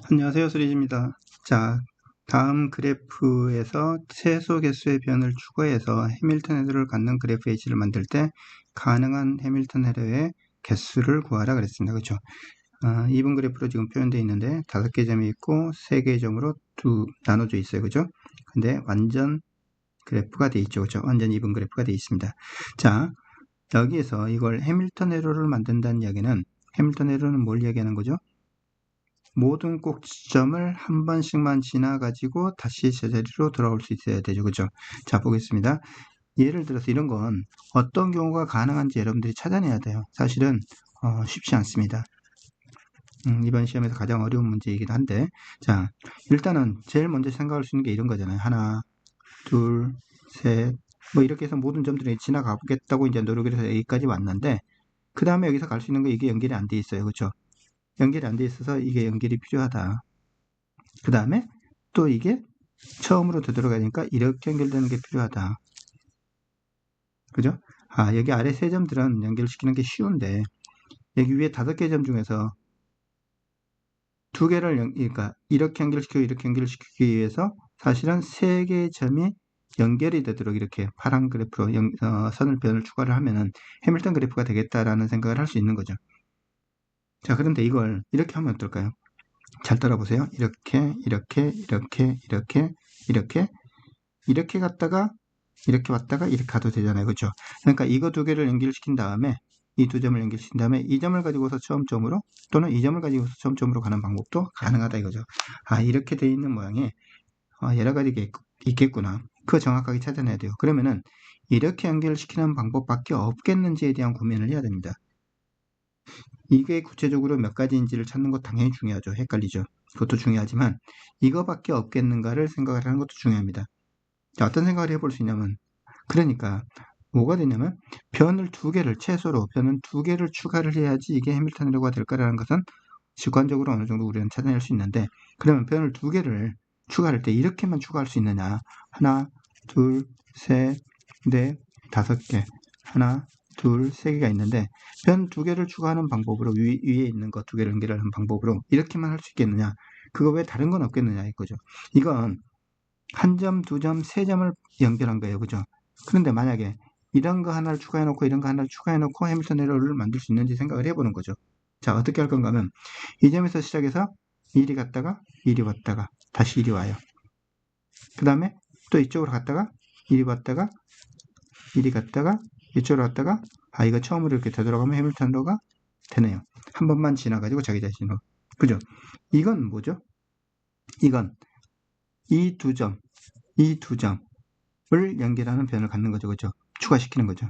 안녕하세요. 수리지입니다. 자, 다음 그래프에서 최소 개수의 변을 추가해서 해밀턴 헤더를 갖는 그래프 H를 만들 때 가능한 해밀턴 헤더의 개수를 구하라 그랬습니다. 그렇죠? 2분 그래프로 지금 표현되어 있는데 5개 점이 있고 3개의 점으로 나눠져 있어요. 그죠? 근데 완전 그래프가 돼 있죠. 그죠? 완전 2분 그래프가 돼 있습니다. 자, 여기에서 이걸 해밀턴 헤더를 만든다는 이야기는 해밀턴 헤더는 뭘 이야기하는 거죠? 모든 꼭지점을 한 번씩만 지나가지고 다시 제자리로 돌아올 수 있어야 되죠. 그죠? 자, 보겠습니다. 예를 들어서 이런 건 어떤 경우가 가능한지 여러분들이 찾아내야 돼요. 사실은 쉽지 않습니다. 이번 시험에서 가장 어려운 문제이기도 한데, 자, 일단은 제일 먼저 생각할 수 있는 게 이런 거잖아요. 하나, 둘, 셋, 뭐 이렇게 해서 모든 점들이 지나가 보겠다고 이제 노력을 해서 여기까지 왔는데, 그 다음에 여기서 갈 수 있는 거 이게 연결이 안 돼 있어요. 그렇죠? 연결이 안 돼 있어서 이게 연결이 필요하다. 그 다음에 또 이게 처음으로 되돌아가니까 이렇게 연결되는 게 필요하다. 그죠? 여기 아래 세 점들은 연결시키는 게 쉬운데 여기 위에 5개 점 중에서 2개를 그러니까 이렇게 연결시키고 이렇게 연결시키기 위해서 사실은 3개의 점이 연결이 되도록 이렇게 파란 그래프로 선을 변을 추가를 하면은 해밀턴 그래프가 되겠다라는 생각을 할 수 있는 거죠. 자, 그런데 이걸 이렇게 하면 어떨까요? 잘 따라보세요. 이렇게 이렇게 갔다가 이렇게 왔다가 이렇게 가도 되잖아요. 그렇죠? 그러니까 이거 2개를 연결시킨 다음에 이 2점을 연결시킨 다음에 이 점을 가지고서 처음 점으로 또는 이 점을 가지고서 처음 점으로 가는 방법도 가능하다 이거죠. 이렇게 돼 있는 모양에 여러 가지가 있겠구나. 그거 정확하게 찾아내야 돼요. 그러면은 이렇게 연결시키는 방법밖에 없겠는지에 대한 고민을 해야 됩니다. 이게 구체적으로 몇 가지인지를 찾는 것 당연히 중요하죠. 헷갈리죠. 그것도 중요하지만 이거밖에 없겠는가를 생각을 하는 것도 중요합니다. 자, 어떤 생각을 해볼 수 있냐면 그러니까 뭐가 되냐면 변을 2개를 최소로 변은 2개를 추가를 해야지 이게 해밀턴 헤더가 될까라는 것은 직관적으로 어느 정도 우리는 찾아낼 수 있는데 그러면 변을 2개를 추가할 때 이렇게만 추가할 수 있느냐 하나 둘 셋 넷 5개 하나 둘 3개가 있는데 변 2개를 추가하는 방법으로 위에 있는 거 2개를 연결하는 방법으로 이렇게만 할 수 있겠느냐 그거 외에 다른 건 없겠느냐 이거죠. 이건 한 점, 2점, 3점을 연결한 거예요. 그죠? 그런데 만약에 이런 거 하나를 추가해놓고 이런 거 하나를 추가해놓고 해밀턴 헤더를 만들 수 있는지 생각을 해보는 거죠. 자, 어떻게 할 건가 하면 이 점에서 시작해서 이리 갔다가 이리 왔다가 다시 이리 와요. 그 다음에 또 이쪽으로 갔다가 이리 왔다가 이리 갔다가 이쪽으로 갔다가 이거 처음으로 이렇게 되돌아가면 해밀턴 헤더가 되네요. 한 번만 지나가지고 자기 자신으로. 그죠? 이건 뭐죠? 이건 이 두 점을 연결하는 변을 갖는 거죠. 그죠? 추가시키는 거죠.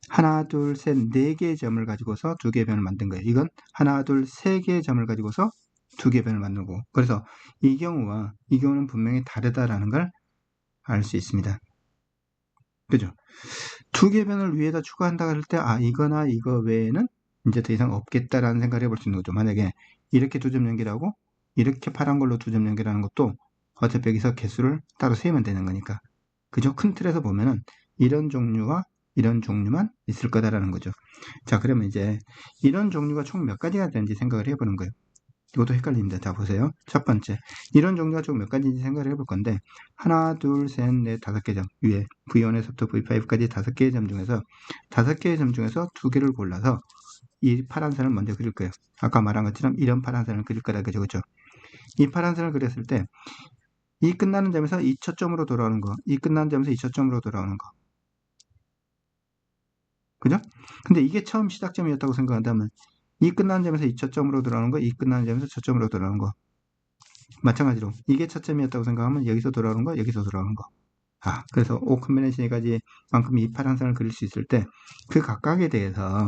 하나, 둘, 셋, 4개의 점을 가지고서 2개의 변을 만든 거예요. 이건 하나, 둘, 3개의 점을 가지고서 2개의 변을 만들고 그래서 이 경우는 분명히 다르다라는 걸 알 수 있습니다. 그죠? 2개의 변을 위에다 추가한다 할 때 이거나 이거 외에는 이제 더 이상 없겠다라는 생각을 해볼 수 있는 거죠. 만약에 이렇게 2점 연결하고 이렇게 파란 걸로 2점 연결하는 것도 어차피 여기서 개수를 따로 세면 되는 거니까. 그죠? 큰 틀에서 보면은 이런 종류와 이런 종류만 있을 거다라는 거죠. 자, 그러면 이제 이런 종류가 총 몇 가지가 되는지 생각을 해보는 거예요. 이것도 헷갈립니다. 자, 보세요. 첫 번째. 이런 종류가 총 몇 가지인지 생각을 해볼 건데, 하나, 둘, 셋, 넷, 5개 점. 위에 V1에서부터 V5까지 5개의 점 중에서 5개의 점 중에서 2개를 골라서 이 파란 선을 먼저 그릴 거예요. 아까 말한 것처럼 이런 파란 선을 그릴 거다. 그죠? 그죠? 이 파란 선을 그렸을 때, 이 끝나는 점에서 2초점으로 돌아오는 거, 이 끝나는 점에서 2초점으로 돌아오는 거. 그죠? 근데 이게 처음 시작점이었다고 생각한다면 이 끝나는 점에서 이 초점으로 돌아오는 거, 이 끝나는 점에서 초점으로 돌아오는 거. 마찬가지로 이게 초점이었다고 생각하면 여기서 돌아오는 거, 여기서 돌아오는 거. 그래서 O 컨비네이션까지 만큼 이 파란선을 그릴 수 있을 때 그 각각에 대해서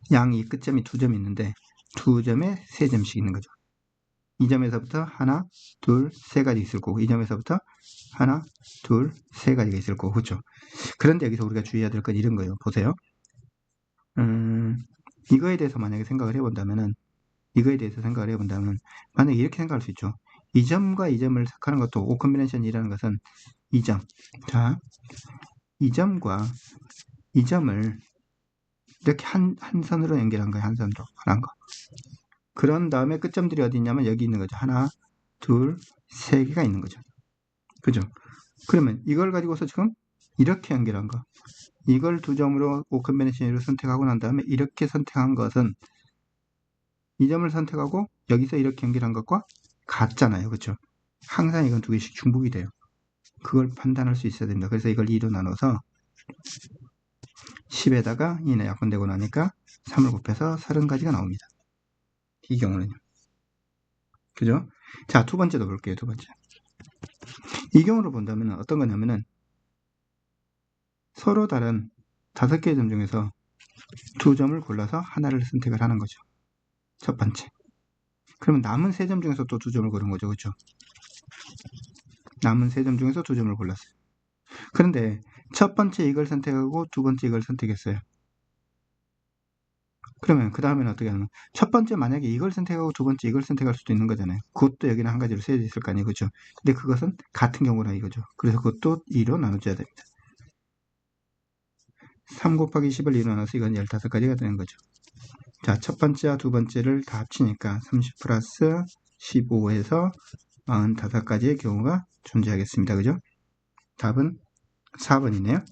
이 끝점이 2점이 있는데 2점에 3점씩 있는 거죠. 이 점에서부터 하나, 둘, 세 가지 있을 거고 이 점에서부터 하나, 둘, 세 가지가 있을 거고 그렇죠? 그런데 여기서 우리가 주의해야 될 건 이런 거예요. 보세요. 이거에 대해서 만약에 생각을 해본다면 만약에 이렇게 생각할 수 있죠. 이 점과 이 점을 색하는 것도 O 컨비네이션이라는 것은 이 점. 자, 이 점과 이 점을 이렇게 한 선으로 연결한 거예요. 한 선으로 하는 거. 그런 다음에 끝점들이 어디 있냐면 여기 있는 거죠. 하나, 둘, 세 개가 있는 거죠. 그죠? 그러면 이걸 가지고서 지금 이렇게 연결한 거. 이걸 두 점으로 오컨비네이션으로 선택하고 난 다음에 이렇게 선택한 것은 이 점을 선택하고 여기서 이렇게 연결한 것과 같잖아요. 그렇죠? 항상 이건 두 개씩 중복이 돼요. 그걸 판단할 수 있어야 됩니다. 그래서 이걸 2로 나눠서 10에다가 2는 약분되고 나니까 3을 곱해서 30가지가 나옵니다. 이 경우는요. 그죠? 자, 두 번째도 볼게요. 두 번째. 이 경우로 본다면 어떤 거냐면은 서로 다른 5개의 점 중에서 두 점을 골라서 하나를 선택을 하는 거죠. 첫 번째. 그러면 남은 3점 중에서 또 2점을 고른 거죠. 그렇죠? 남은 3점 중에서 2점을 골랐어요. 그런데 첫 번째 이걸 선택하고 두 번째 이걸 선택했어요. 그러면 그 다음에는 어떻게 하냐면 첫 번째 만약에 이걸 선택하고 두 번째 이걸 선택할 수도 있는 거잖아요. 그것도 여기는 한 가지로 쓰여져 있을 거 아니에요. 그렇죠? 근데 그것은 같은 경우라 이거죠. 그래서 그것도 2로 나눠줘야 됩니다. 3 곱하기 10을 2로 나눠서 이건 15가지가 되는 거죠. 자, 첫 번째와 두 번째를 다 합치니까 30 플러스 15에서 45가지의 경우가 존재하겠습니다. 그죠? 답은 4번이네요.